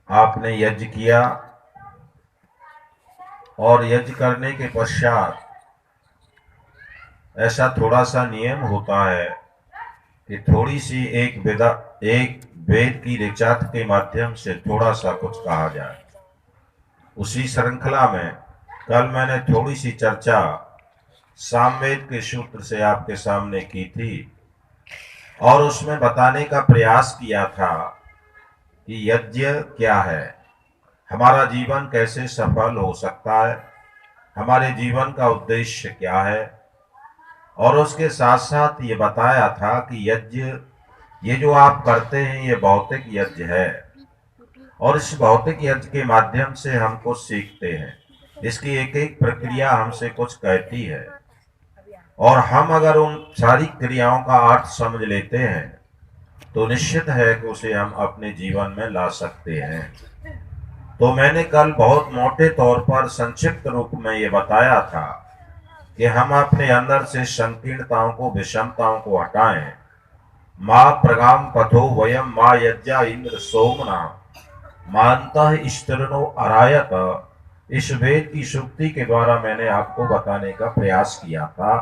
आपने यज्ञ किया और यज्ञ करने के पश्चात ऐसा थोड़ा सा नियम होता है कि थोड़ी सी एक वेद की ऋचा के माध्यम से थोड़ा सा कुछ कहा जाए। उसी श्रृंखला में कल मैंने थोड़ी सी चर्चा सामवेद के सूत्र से आपके सामने की थी और उसमें बताने का प्रयास किया था कि यज्ञ क्या है, हमारा जीवन कैसे सफल हो सकता है, हमारे जीवन का उद्देश्य क्या है। और उसके साथ साथ ये बताया था कि यज्ञ ये जो आप करते हैं ये भौतिक यज्ञ है और इस भौतिक यज्ञ के माध्यम से हम कुछ सीखते हैं। इसकी एक एक प्रक्रिया हमसे कुछ कहती है और हम अगर उन सारी क्रियाओं का अर्थ समझ लेते हैं तो निश्चित है कि उसे हम अपने जीवन में ला सकते हैं। तो मैंने कल बहुत मोटे तौर पर संक्षिप्त रूप में ये बताया था कि हम अपने अंदर से संकीर्णताओं को, विषमताओं को हटाएं। माँ प्रगाम पथो वयम माँ यज्ञा इंद्र सोमना मानता स्त्रनो अरायत, इस वेद की सूक्ति के द्वारा मैंने आपको बताने का प्रयास किया था।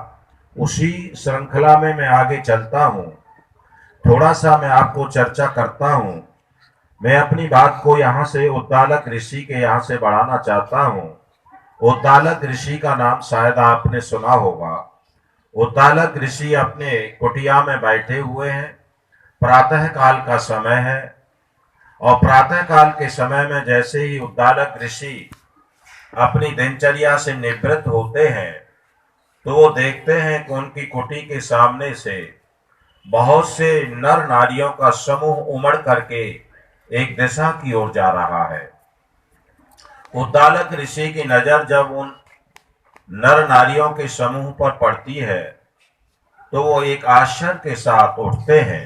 उसी श्रृंखला में मैं आगे चलता हूँ, थोड़ा सा मैं आपको चर्चा करता हूँ। मैं अपनी बात को यहाँ से उद्दालक ऋषि के यहाँ से बढ़ाना चाहता हूँ। उद्दालक ऋषि का नाम शायद आपने सुना होगा। उद्दालक ऋषि अपने कुटिया में बैठे हुए हैं, प्रातः काल का समय है और प्रातः काल के समय में जैसे ही उद्दालक ऋषि अपनी दिनचर्या से निवृत्त होते हैं तो वो देखते हैं कि उनकी कुटी के सामने से बहुत से नर नारियों का समूह उमड़ करके एक दिशा की ओर जा रहा है। उद्दालक ऋषि की नजर जब उन नर नारियों के समूह पर पड़ती है तो वो एक आश्चर्य के साथ उठते हैं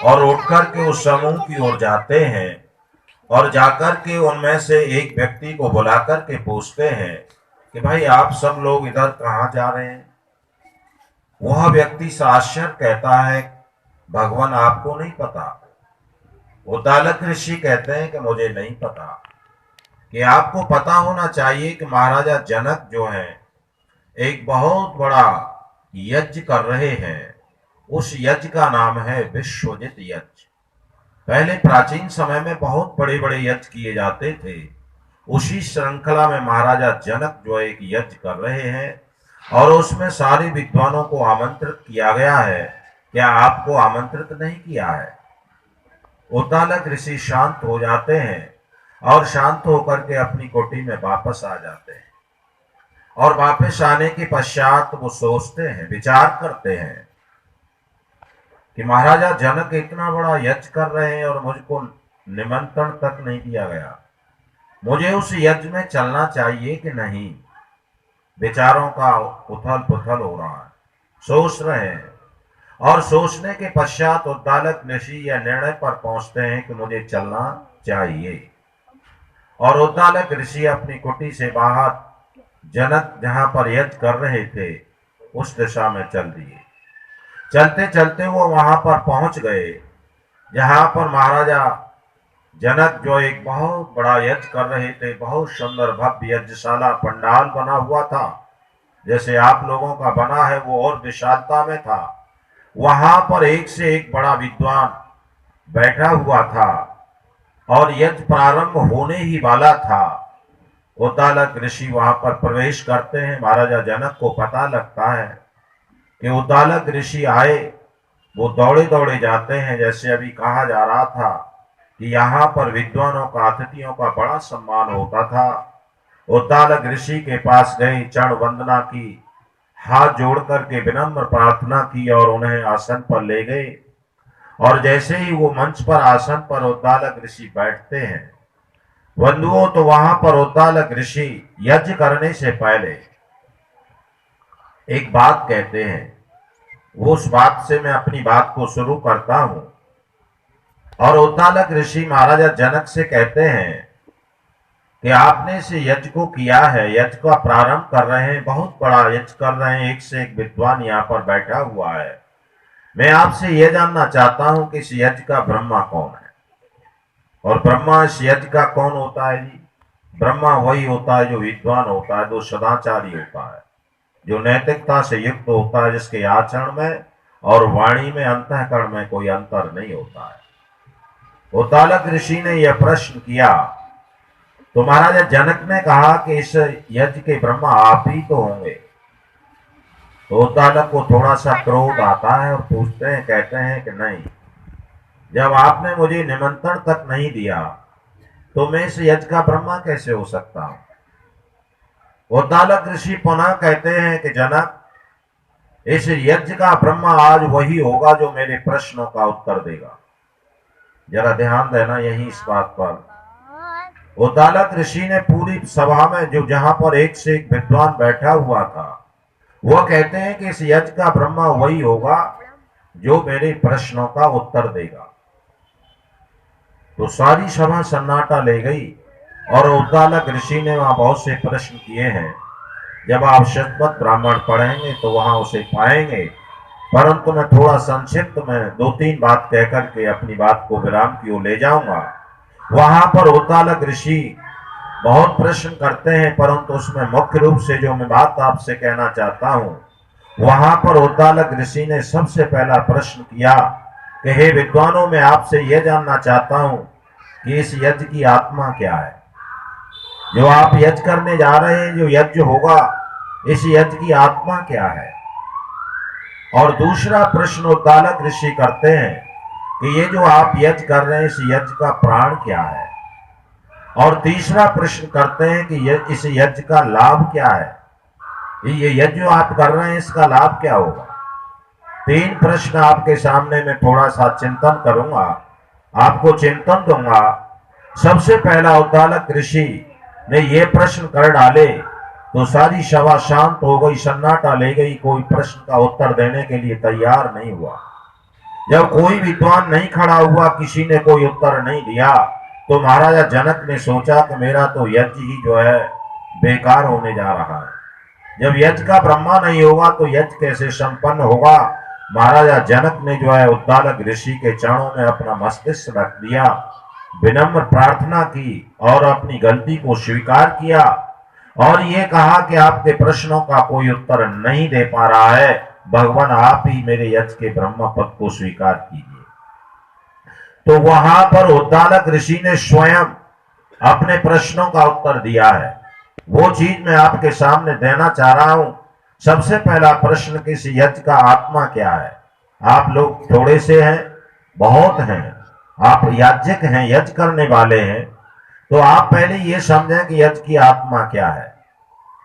और उठकर के उस समूह की ओर जाते हैं और जाकर के उनमें से एक व्यक्ति को बुलाकर के पूछते हैं कि भाई आप सब लोग इधर कहाँ जा रहे हैं। वह व्यक्ति आश्चर्य कहता है भगवान आपको नहीं पता। उद्दालक ऋषि कहते हैं कि मुझे नहीं पता। कि आपको पता होना चाहिए कि महाराजा जनक जो हैं एक बहुत बड़ा यज्ञ कर रहे हैं। उस यज्ञ का नाम है विश्वजित यज्ञ। पहले प्राचीन समय में बहुत बड़े बड़े यज्ञ किए जाते थे। उसी श्रृंखला में महाराजा जनक जो एक यज्ञ कर रहे हैं और उसमें सारे विद्वानों को आमंत्रित किया गया है। क्या आपको आमंत्रित नहीं किया है? उद्दालक ऋषि शांत हो जाते हैं और शांत होकर के अपनी कोठी में वापस आ जाते हैं और वापस आने के पश्चात वो सोचते हैं, विचार करते हैं कि महाराजा जनक इतना बड़ा यज्ञ कर रहे हैं और मुझको निमंत्रण तक नहीं दिया गया, मुझे उस यज्ञ में चलना चाहिए कि नहीं। विचारों का उथल पुथल हो रहा है, सोच रहे हैं और सोचने के पश्चात उद्दालक ऋषि यह निर्णय पर पहुंचते हैं कि मुझे चलना चाहिए। और उद्दालक ऋषि अपनी कुटी से बाहर जनक जहां पर यज्ञ कर रहे थे उस दिशा में चल दिए। चलते चलते वो वहां पर पहुंच गए जहां पर महाराजा जनक जो एक बहुत बड़ा यज्ञ कर रहे थे। बहुत सुंदर भव्य यज्ञशाला पंडाल बना हुआ था, जैसे आप लोगों का बना है वो और विशालता में था। वहां पर एक से एक बड़ा विद्वान बैठा हुआ था और यज्ञ प्रारंभ होने ही वाला था। उद्दालक ऋषि वहां पर प्रवेश करते हैं। महाराजा जनक को पता लगता है कि उद्दालक ऋषि आए। वो दौड़े दौड़े जाते हैं, जैसे अभी कहा जा रहा था कि यहाँ पर विद्वानों का, अतिथियों का बड़ा सम्मान होता था। उद्दालक ऋषि के पास गए, चरण वंदना की, हाथ जोड़ करके विनम्र प्रार्थना की और उन्हें आसन पर ले गए। और जैसे ही वो मंच पर, आसन पर उद्दालक ऋषि बैठते हैं बंधुओं, तो वहां पर उद्दालक ऋषि यज्ञ करने से पहले एक बात कहते हैं। वो उस बात से मैं अपनी बात को शुरू करता हूं। और उद्दालक ऋषि महाराजा जनक से कहते हैं कि आपने इस यज्ञ को किया है, यज्ञ का प्रारंभ कर रहे हैं, बहुत बड़ा यज्ञ कर रहे हैं, एक से एक विद्वान यहाँ पर बैठा हुआ है। मैं आपसे यह जानना चाहता हूं कि इस यज्ञ का ब्रह्मा कौन है? और ब्रह्मा इस यज्ञ का कौन होता है जी? ब्रह्मा वही होता है जो विद्वान होता है, जो सदाचारी होता है, जो नैतिकता से युक्त होता है, जिसके आचरण में और वाणी में, अंतःकरण में कोई अंतर नहीं होता है। उद्दालक ऋषि ने यह प्रश्न किया तो महाराज जनक ने कहा कि इस यज्ञ के ब्रह्मा आप ही तो होंगे। तो उद्दालक को थोड़ा सा क्रोध आता है और पूछते हैं, कहते हैं कि नहीं, जब आपने मुझे निमंत्रण तक नहीं दिया तो मैं इस यज्ञ का ब्रह्मा कैसे हो सकता हूं। उद्दालक ऋषि पुनः कहते हैं कि जनक, इस यज्ञ का ब्रह्मा आज वही होगा जो मेरे प्रश्नों का उत्तर देगा। जरा ध्यान देना यही इस बात पर। उद्दालक ऋषि ने पूरी सभा में जो जहां पर एक से एक विद्वान बैठा हुआ था, वह कहते हैं कि इस यज्ञ का ब्रह्मा वही होगा जो मेरे प्रश्नों का उत्तर देगा। तो सारी सभा सन्नाटा ले गई और उद्दालक ऋषि ने वहां बहुत से प्रश्न किए हैं। जब आप शतपथ ब्राह्मण पढ़ेंगे तो वहां उसे पाएंगे, परंतु मैं थोड़ा संक्षिप्त में 2-3 बात कहकर के अपनी बात को विराम की ओर ले जाऊंगा। वहां पर उद्दालक ऋषि बहुत प्रश्न करते हैं, परंतु उसमें मुख्य रूप से जो मैं बात आपसे कहना चाहता हूं, वहां पर उद्दालक ऋषि ने सबसे पहला प्रश्न किया कि हे विद्वानों, मैं आपसे यह जानना चाहता हूं कि इस यज्ञ की आत्मा क्या है। जो आप यज्ञ करने जा रहे हैं, जो यज्ञ होगा, इस यज्ञ की आत्मा क्या है। और दूसरा प्रश्न उद्दालक ऋषि करते हैं कि ये जो आप यज्ञ कर रहे हैं, इस यज्ञ का प्राण क्या है। और तीसरा प्रश्न करते हैं कि इस यज्ञ का लाभ क्या है। ये यज्ञ जो आप कर रहे हैं, इसका लाभ क्या होगा। 3 प्रश्न आपके सामने मैं थोड़ा सा चिंतन करूंगा, आपको चिंतन दूंगा। सबसे पहला उद्दालक ऋषि ने ये प्रश्न कर डाले तो सारी सभा शांत हो गई, सन्नाटा ले गई, कोई प्रश्न का उत्तर देने के लिए तैयार नहीं हुआ। जब कोई विद्वान नहीं खड़ा हुआ, किसी ने कोई उत्तर नहीं दिया, तो महाराजा जनक ने सोचा कि मेरा तो यज्ञ ही जो है बेकार होने जा रहा है। जब यज्ञ का ब्रह्मा नहीं होगा तो यज्ञ कैसे संपन्न होगा। महाराजा जनक ने जो है उद्दालक ऋषि के चरणों में अपना मस्तिष्क रख दिया, विनम्र प्रार्थना की और अपनी गलती को स्वीकार किया और ये कहा कि आपके प्रश्नों का कोई उत्तर नहीं दे पा रहा है, भगवान आप ही मेरे यज्ञ के ब्रह्मा पद को स्वीकार कीजिए। तो वहां पर उद्दालक ऋषि ने स्वयं अपने प्रश्नों का उत्तर दिया है। वो चीज मैं आपके सामने देना चाह रहा हूं। सबसे पहला प्रश्न, किस यज्ञ का आत्मा क्या है। आप लोग थोड़े से हैं, बहुत हैं, आप याज्ञिक हैं, यज्ञ करने वाले हैं, तो आप पहले ये समझें कि यज्ञ की आत्मा क्या है।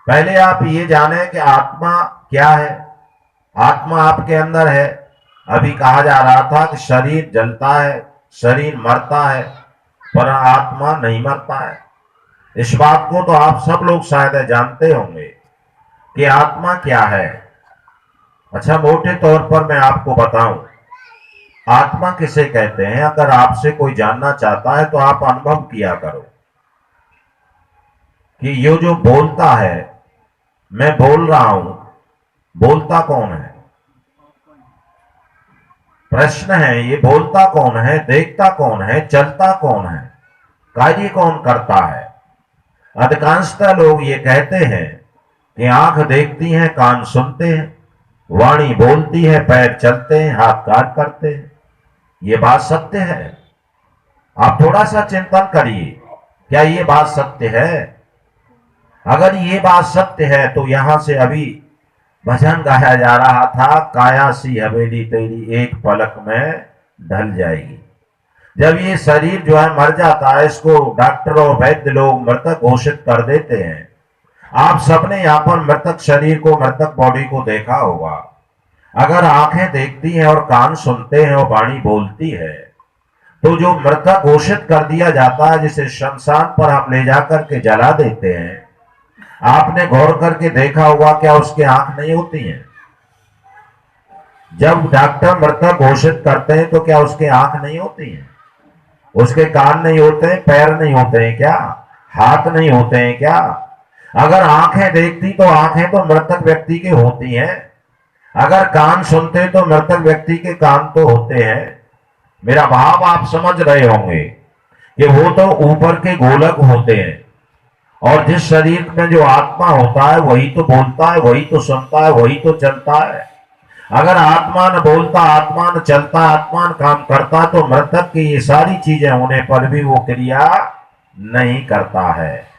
पहले आप ये जानें कि आत्मा क्या है। आत्मा आपके अंदर है। अभी कहा जा रहा था कि शरीर जलता है, शरीर मरता है, पर आत्मा नहीं मरता है। इस बात को तो आप सब लोग शायद जानते होंगे कि आत्मा क्या है। अच्छा, मोटे तौर पर मैं आपको बताऊं, आत्मा किसे कहते हैं। अगर आपसे कोई जानना चाहता है तो आप अनुभव किया करो कि ये जो बोलता है, मैं बोल रहा हूं, बोलता कौन है। प्रश्न है, ये बोलता कौन है, देखता कौन है, चलता कौन है, कार्य कौन करता है। अधिकांशतः लोग ये कहते हैं कि आंख देखती है, कान सुनते हैं, वाणी बोलती है, पैर चलते हैं, हाथ कार्य करते हैं। ये बात सत्य है। आप थोड़ा सा चिंतन करिए, क्या ये बात सत्य है। अगर ये बात सत्य है तो यहां से अभी भजन गाया जा रहा था, काया सी हवेली तेरी एक पलक में ढल जाएगी। जब ये शरीर जो है मर जाता है, इसको डॉक्टर और वैद्य लोग मृतक घोषित कर देते हैं। आप सबने यहाँ पर मृतक शरीर को, मृतक बॉडी को देखा होगा। अगर आंखें देखती हैं और कान सुनते हैं और वाणी बोलती है, तो जो मृतक घोषित कर दिया जाता है, जिसे शमशान पर हम ले जाकर के जला देते हैं, आपने गौर करके देखा होगा क्या उसकी आंख नहीं होती है। जब डॉक्टर मृतक घोषित करते हैं तो क्या उसकी आंख नहीं होती है, उसके कान नहीं होते हैं, पैर नहीं होते हैं क्या, हाथ नहीं होते हैं क्या। अगर आंखें देखती तो आंखें तो मृतक व्यक्ति की होती हैं, अगर कान सुनते तो मृतक व्यक्ति के कान तो होते हैं। मेरा भाव आप समझ रहे होंगे। कि वो तो ऊपर के गोलक होते हैं, और जिस शरीर में जो आत्मा होता है वही तो बोलता है, वही तो सुनता है, वही तो चलता है। अगर आत्मा न बोलता, आत्मा न चलता, आत्मा न काम करता, तो मृतक की ये सारी चीजें होने पर भी वो क्रिया नहीं करता है।